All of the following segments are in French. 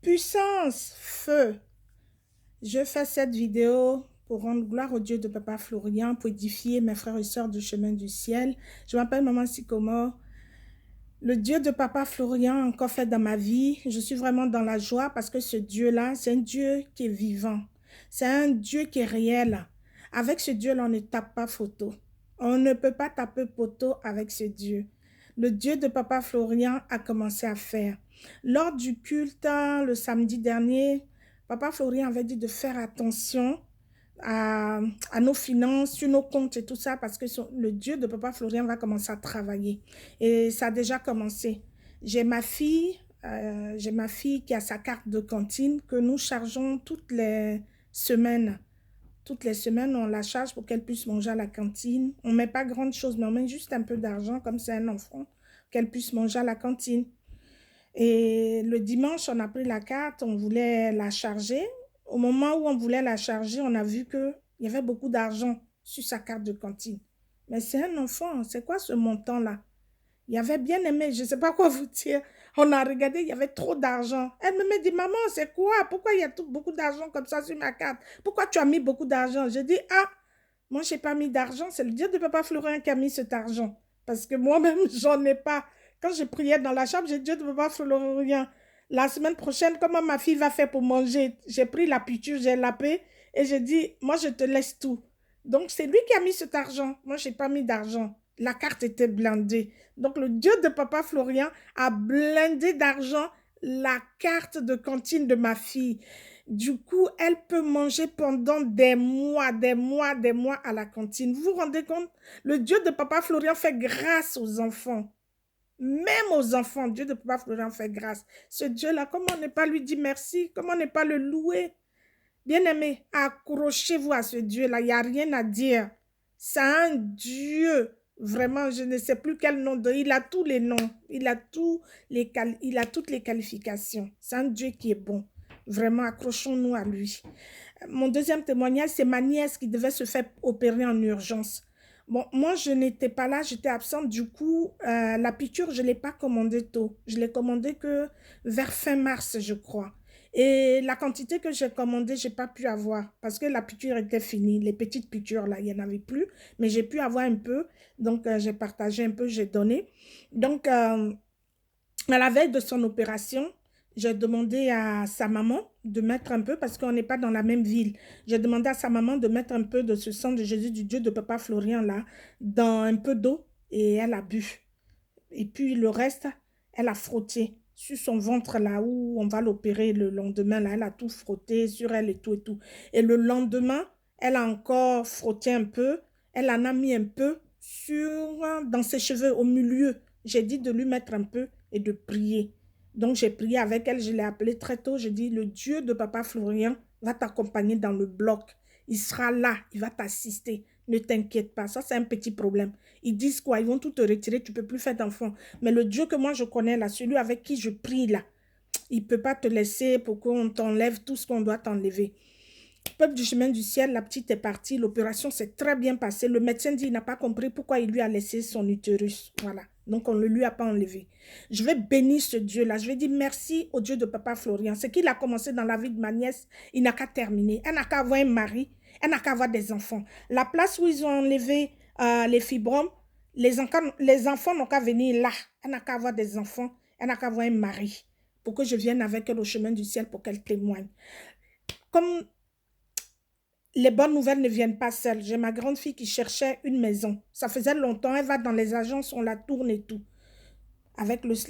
Puissance, feu. Je fais cette vidéo pour rendre gloire au Dieu de Papa Florian, pour édifier mes frères et sœurs du chemin du ciel. Je m'appelle Maman Sycomore. Le Dieu de Papa Florian a encore fait dans ma vie. Je suis vraiment dans la joie parce que ce Dieu-là, c'est un Dieu qui est vivant. C'est un Dieu qui est réel. Avec ce Dieu-là, on ne tape pas photo. On ne peut pas taper photo avec ce Dieu. Le Dieu de Papa Florian a commencé à faire. Lors du culte, le samedi dernier, Papa Florian avait dit de faire attention à, à nos finances, sur nos comptes et tout ça, parce que le Dieu de Papa Florian va commencer à travailler. Et ça a déjà commencé. J'ai ma fille qui a sa carte de cantine que nous chargeons toutes les semaines. Toutes les semaines, on la charge pour qu'elle puisse manger à la cantine. On ne met pas grande chose, mais on met juste un peu d'argent, comme c'est un enfant, qu'elle puisse manger à la cantine. Et le dimanche, on a pris la carte, on voulait la charger. Au moment où on voulait la charger, on a vu qu'il y avait beaucoup d'argent sur sa carte de cantine. Mais c'est un enfant, c'est quoi ce montant-là? Il avait bien aimé, je ne sais pas quoi vous dire. On a regardé, il y avait trop d'argent. Elle me dit, maman, c'est quoi? Pourquoi il y a beaucoup d'argent comme ça sur ma carte? Pourquoi tu as mis beaucoup d'argent? Je dis, ah, moi, je n'ai pas mis d'argent. C'est le Dieu de Papa Florian qui a mis cet argent. Parce que moi-même, j'en ai pas. Quand je priais dans la chambre, j'ai dit, Dieu de Papa Florian, la semaine prochaine, comment ma fille va faire pour manger? J'ai pris la piqûre, j'ai lapé et j'ai dit, moi, je te laisse tout. Donc, c'est lui qui a mis cet argent. Moi, je n'ai pas mis d'argent. La carte était blindée. Donc, le Dieu de Papa Florian a blindé d'argent la carte de cantine de ma fille. Du coup, elle peut manger pendant des mois, des mois, des mois à la cantine. Vous vous rendez compte? Le Dieu de Papa Florian fait grâce aux enfants. Même aux enfants, Dieu de Papa Florian fait grâce. Ce Dieu-là, comment ne pas lui dire merci? Comment ne pas le louer? Bien-aimé, accrochez-vous à ce Dieu-là. Il n'y a rien à dire. C'est un Dieu. Vraiment, je ne sais plus quel nom. Il a tous les noms. Il a toutes les qualifications. C'est un Dieu qui est bon. Vraiment, accrochons-nous à lui. Mon deuxième témoignage, c'est ma nièce qui devait se faire opérer en urgence. Bon, moi, je n'étais pas là, j'étais absente. Du coup, la piqûre, je ne l'ai pas commandée tôt. Je l'ai commandée que vers fin mars, je crois. Et la quantité que j'ai commandée, je n'ai pas pu avoir parce que la piqûre était finie. Les petites piqûres, là, il n'y en avait plus. Mais j'ai pu avoir un peu. Donc, j'ai partagé un peu, j'ai donné. Donc, à la veille de son opération, j'ai demandé à sa maman de mettre un peu, parce qu'on n'est pas dans la même ville. J'ai demandé à sa maman de mettre un peu de ce sang de Jésus, du Dieu de Papa Florian, là, dans un peu d'eau, et elle a bu. Et puis le reste, elle a frotté sur son ventre, là où on va l'opérer le lendemain, là, elle a tout frotté sur elle et tout et tout. Et le lendemain, elle a encore frotté un peu, elle en a mis un peu dans ses cheveux, au milieu. J'ai dit de lui mettre un peu et de prier. Donc, j'ai prié avec elle, je l'ai appelée très tôt. Je dis, le Dieu de Papa Florian va t'accompagner dans le bloc. Il sera là, il va t'assister. Ne t'inquiète pas, ça c'est un petit problème. Ils disent quoi? Ils vont tout te retirer, tu ne peux plus faire d'enfant. Mais le Dieu que moi je connais là, celui avec qui je prie là, il ne peut pas te laisser pour qu'on t'enlève tout ce qu'on doit t'enlever. Peuple du chemin du ciel, la petite est partie, l'opération s'est très bien passée. Le médecin dit qu'il n'a pas compris pourquoi il lui a laissé son utérus. Voilà. Donc, on ne lui a pas enlevé. Je vais bénir ce Dieu-là. Je vais dire merci au Dieu de Papa Florian. Ce qu'il a commencé dans la vie de ma nièce, il n'a qu'à terminer. Elle n'a qu'à avoir un mari. Elle n'a qu'à avoir des enfants. La place où ils ont enlevé les fibromes, les enfants n'ont qu'à venir là. Elle n'a qu'à avoir des enfants. Elle n'a qu'à avoir un mari. Pour que je vienne avec elle au chemin du ciel pour qu'elle témoigne. Comme les bonnes nouvelles ne viennent pas seules. J'ai ma grande fille qui cherchait une maison. Ça faisait longtemps, elle va dans les agences, on la tourne et tout.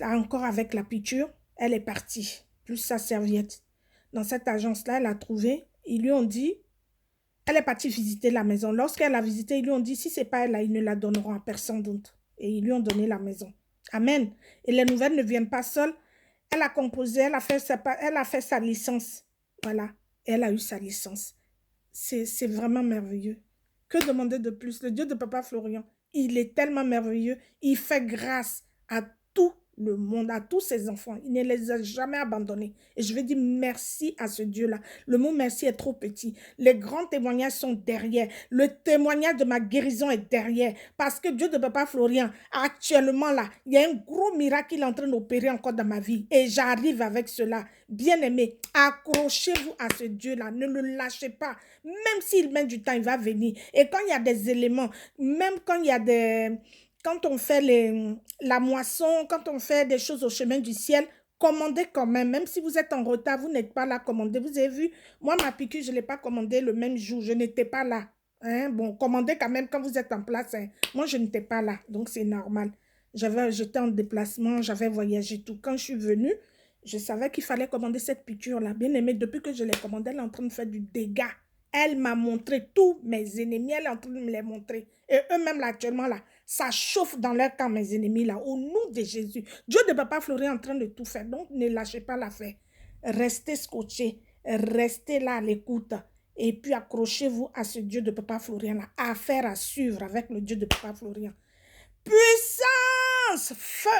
Encore avec la piqûre, elle est partie, plus sa serviette. Dans cette agence-là, elle a trouvé, ils lui ont dit, elle est partie visiter la maison. Lorsqu'elle a visité, ils lui ont dit, si ce n'est pas elle, là, ils ne la donneront à personne d'autre. Et ils lui ont donné la maison. Amen. Et les nouvelles ne viennent pas seules. Elle a composé, elle a fait sa licence. Voilà. Et elle a eu sa licence. C'est vraiment merveilleux. Que demander de plus? Le Dieu de Papa Florian, il est tellement merveilleux. Il fait grâce à tous le monde, à tous ses enfants. Il ne les a jamais abandonnés. Et je veux dire merci à ce Dieu-là. Le mot merci est trop petit. Les grands témoignages sont derrière. Le témoignage de ma guérison est derrière. Parce que Dieu de Papa Florian, actuellement là, il y a un gros miracle qu'il est en train d'opérer encore dans ma vie. Et j'arrive avec cela. Bien-aimé, accrochez-vous à ce Dieu-là. Ne le lâchez pas. Même s'il met du temps, il va venir. Et quand il y a des éléments, même quand il y a des... Quand on fait la moisson, quand on fait des choses au chemin du ciel, commandez quand même. Même si vous êtes en retard, vous n'êtes pas là, commandez. Vous avez vu, moi, ma piqûre, je ne l'ai pas commandée le même jour. Je n'étais pas là. Hein? Bon, commandez quand même quand vous êtes en place. Hein? Moi, je n'étais pas là. Donc, c'est normal. J'étais en déplacement, j'avais voyagé tout. Quand je suis venue, je savais qu'il fallait commander cette piqûre-là. Bien aimée, depuis que je l'ai commandée, elle est en train de faire du dégât. Elle m'a montré tous mes ennemis. Elle est en train de me les montrer. Et eux-mêmes, là, actuellement, là, ça chauffe dans leur camp, mes ennemis, là. Au nom de Jésus. Dieu de Papa Florian est en train de tout faire. Donc, ne lâchez pas l'affaire. Restez scotchés. Restez là à l'écoute. Et puis, accrochez-vous à ce Dieu de Papa Florian, là. Affaire à suivre avec le Dieu de Papa Florian. Puissance! Feu!